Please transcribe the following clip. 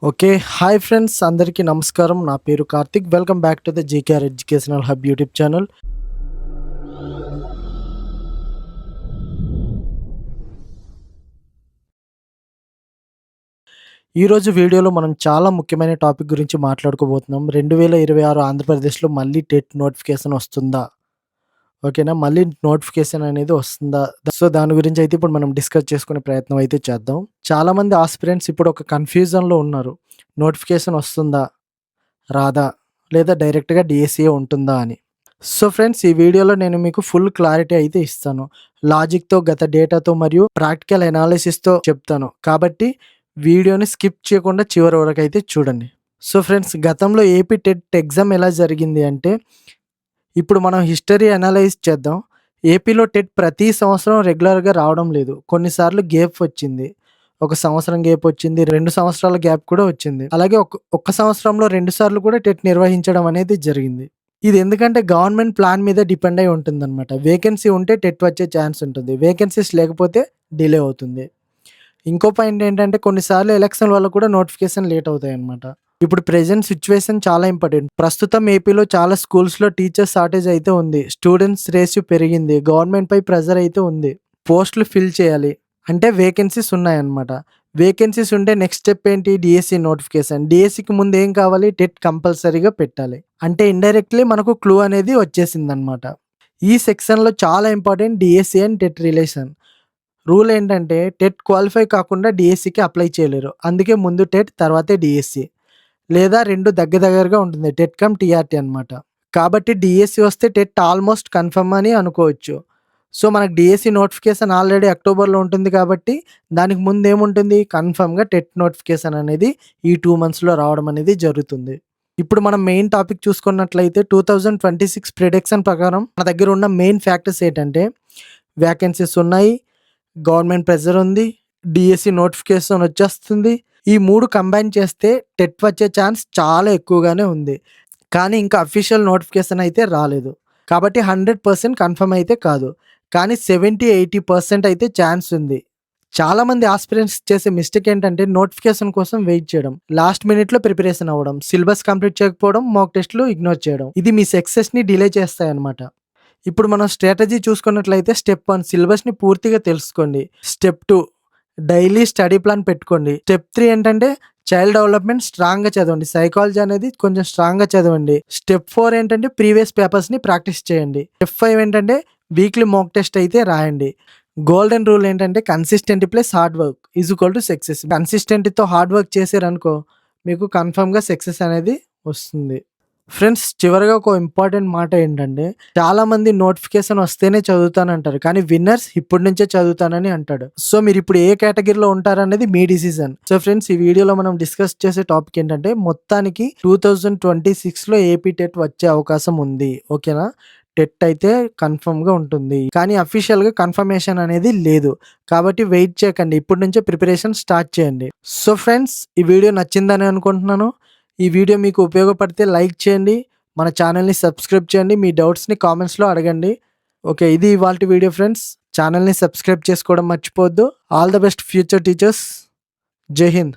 Okay. Hi friends అందరికీ నమస్కారం. నా పేరు Karthik. Welcome back to the జీకేఆర్ educational hub YouTube channel. ఈరోజు వీడియోలో మనం చాలా ముఖ్యమైన టాపిక్ గురించి మాట్లాడుకోబోతున్నాం. 2026 ఆంధ్రప్రదేశ్‌లో మళ్ళీ టెట్ నోటిఫికేషన్ వస్తుందా? ఓకేనా? మళ్ళీ నోటిఫికేషన్ అనేది వస్తుందా? సో, దాని గురించి అయితే ఇప్పుడు మనం డిస్కస్ చేసుకునే ప్రయత్నం అయితే చేద్దాం. చాలామంది ఆస్పిరెంట్స్ ఇప్పుడు ఒక కన్‌ఫ్యూజన్‌లో ఉన్నారు. నోటిఫికేషన్ వస్తుందా? రాదా? లేదా డైరెక్ట్‌గా డీఎస్సీఏ ఉంటుందా అని. సో ఫ్రెండ్స్, ఈ వీడియోలో నేను మీకు ఫుల్ క్లారిటీ అయితే ఇస్తాను. లాజిక్‌తో, గత డేటాతో మరియు ప్రాక్టికల్ అనాలిసిస్‌తో చెప్తాను. కాబట్టి వీడియోని స్కిప్ చేయకుండా చివరి వరకు అయితే చూడండి. సో ఫ్రెండ్స్, గతంలో ఏపీ టెట్ ఎగ్జామ్ ఎలా జరిగింది అంటే, ఇప్పుడు మనం హిస్టరీ అనలైజ్ చేద్దాం. ఏపీలో టెట్ ప్రతి సంవత్సరం రెగ్యులర్‌గా రావడం లేదు. కొన్నిసార్లు గ్యాప్ వచ్చింది. ఒక సంవత్సరం గ్యాప్ వచ్చింది. 2 సంవత్సరాల గ్యాప్ కూడా వచ్చింది. అలాగే ఒక్క సంవత్సరంలో 2 సార్లు కూడా టెట్ నిర్వహించడం అనేది జరిగింది. ఇది ఎందుకంటే గవర్నమెంట్ ప్లాన్ మీద డిపెండ్ అయి ఉంటుందన్నమాట. వేకెన్సీ ఉంటే టెట్ వచ్చే ఛాన్స్ ఉంటుంది. వేకెన్సీస్ లేకపోతే డిలే అవుతుంది. ఇంకో పాయింట్ ఏంటంటే కొన్నిసార్లు ఎలక్షన్ వల్ల కూడా నోటిఫికేషన్ లేట్ అవుతాయన్నమాట. ఇప్పుడు ప్రెజెంట్ సిచ్యువేషన్ చాలా ఇంపార్టెంట్. ప్రస్తుతం ఏపీలో చాలా స్కూల్స్‌లో టీచర్స్ షార్టేజ్ అయితే ఉంది. స్టూడెంట్స్ రేషియో పెరిగింది. గవర్నమెంట్‌పై ప్రెషర్ అయితే ఉంది. పోస్టులు ఫిల్ చేయాలి. అంటే వేకెన్సీస్ ఉన్నాయన్నమాట. వేకెన్సీస్ ఉంటే నెక్స్ట్ స్టెప్ ఏంటి? DSC notification. డీఎస్సీకి ముందు ఏం కావాలి? టెట్ కంపల్సరీగా పెట్టాలి. అంటే ఇండైరెక్ట్‌లీ మనకు క్లూ అనేది వచ్చేసిందన్నమాట. ఈ సెక్షన్‌లో చాలా important DSC and TET relation. Rule ఏంటంటే టెట్ క్వాలిఫై కాకుండా డీఎస్సీకి అప్లై చేయలేరు. అందుకే ముందు టెట్ తర్వాతే డీఎస్సీ. లేదా 2 దగ్గరగా ఉంటుంది. టెట్ కమ్ టీఆర్టీ అనమాట. కాబట్టి డీఎస్సీ వస్తే టెట్ ఆల్మోస్ట్ కన్ఫర్మ్ అని అనుకోవచ్చు. సో, మనకు డీఎస్సీ నోటిఫికేషన్ ఆల్రెడీ అక్టోబర్‌లో ఉంటుంది కాబట్టి దానికి ముందు ఏముంటుంది? కన్ఫర్మ్‌గా టెట్ నోటిఫికేషన్ అనేది ఈ 2 మంత్స్‌లో రావడం అనేది జరుగుతుంది. ఇప్పుడు మనం మెయిన్ టాపిక్ చూసుకున్నట్లయితే 2026 ప్రిడిక్షన్ ప్రకారం మన దగ్గర ఉన్న మెయిన్ ఫ్యాక్టర్స్ ఏంటంటే వేకెన్సీస్ ఉన్నాయి, గవర్నమెంట్ ప్రెషర్ ఉంది, డీఎస్సీ నోటిఫికేషన్ వచ్చేస్తుంది. ఈ 3 కంబైన్ చేస్తే టెట్ వచ్చే ఛాన్స్ చాలా ఎక్కువగానే ఉంది. కానీ ఇంకా అఫీషియల్ నోటిఫికేషన్ అయితే రాలేదు. కాబట్టి 100% కన్ఫర్మ్ అయితే కాదు. కానీ 70-80% అయితే ఛాన్స్ ఉంది. చాలామంది ఆస్పిరెంట్స్ చేసే మిస్టేక్ ఏంటంటే నోటిఫికేషన్ కోసం వెయిట్ చేయడం, లాస్ట్ మినిట్‌లో ప్రిపరేషన్ అవ్వడం, సిలబస్ కంప్లీట్ చేయకపోవడం, మాక్ టెస్ట్‌లు ఇగ్నోర్ చేయడం. ఇది మీ సక్సెస్‌ని డిలే చేస్తాయన్నమాట. ఇప్పుడు మనం స్ట్రాటజీ చూసుకున్నట్లయితే స్టెప్ 1 సిలబస్‌ని పూర్తిగా తెలుసుకోండి. స్టెప్ 2 డైలీ స్టడీ ప్లాన్ పెట్టుకోండి. స్టెప్ 3 ఏంటంటే చైల్డ్ డెవలప్‌మెంట్ స్ట్రాంగ్‌గా చదవండి. సైకాలజీ అనేది కొంచెం స్ట్రాంగ్‌గా చదవండి. స్టెప్ 4 ఏంటంటే ప్రీవియస్ పేపర్స్‌ని ప్రాక్టీస్ చేయండి. స్టెప్ 5 ఏంటంటే వీక్లీ మాక్ టెస్ట్ అయితే రాయండి. గోల్డెన్ రూల్ ఏంటంటే consistent plus hard work is equal to success. కన్సిస్టెంట్‌తో హార్డ్ వర్క్ చేశారనుకో మీకు కన్ఫర్మ్‌గా సక్సెస్ అనేది వస్తుంది. ఫ్రెండ్స్, చివరగా ఒక ఇంపార్టెంట్ మాట ఏంటంటే చాలామంది నోటిఫికేషన్ వస్తేనే చదువుతానంటారు. కానీ విన్నర్స్ ఇప్పటి నుంచే చదువుతానని అంటాడు. సో, మీరు ఇప్పుడు ఏ కేటగిరీలో ఉంటారనేది మీ డిసిజన్. సో ఫ్రెండ్స్, ఈ వీడియోలో మనం డిస్కస్ చేసే టాపిక్ ఏంటంటే మొత్తానికి 2026లో ఏపీ టెట్ వచ్చే అవకాశం ఉంది. ఓకేనా? టెట్ అయితే కన్ఫర్మ్‌గా ఉంటుంది. కానీ అఫీషియల్‌గా కన్ఫర్మేషన్ అనేది లేదు. కాబట్టి వెయిట్ చేయకండి. ఇప్పటి నుంచే ప్రిపరేషన్ స్టార్ట్ చేయండి. సో ఫ్రెండ్స్, ఈ వీడియో నచ్చిందని అనుకుంటున్నాను. ఈ వీడియో మీకు ఉపయోగపడితే లైక్ చేయండి. మన ఛానల్‌ని సబ్స్క్రైబ్ చేయండి. మీ డౌట్స్‌ని కామెంట్స్‌లో అడగండి. ఓకే, ఇది ఇవాల్టి వీడియో ఫ్రెండ్స్. ఛానల్‌ని సబ్స్క్రైబ్ చేసుకోవడం మర్చిపోవద్దు. All the best future teachers. జై హింద్.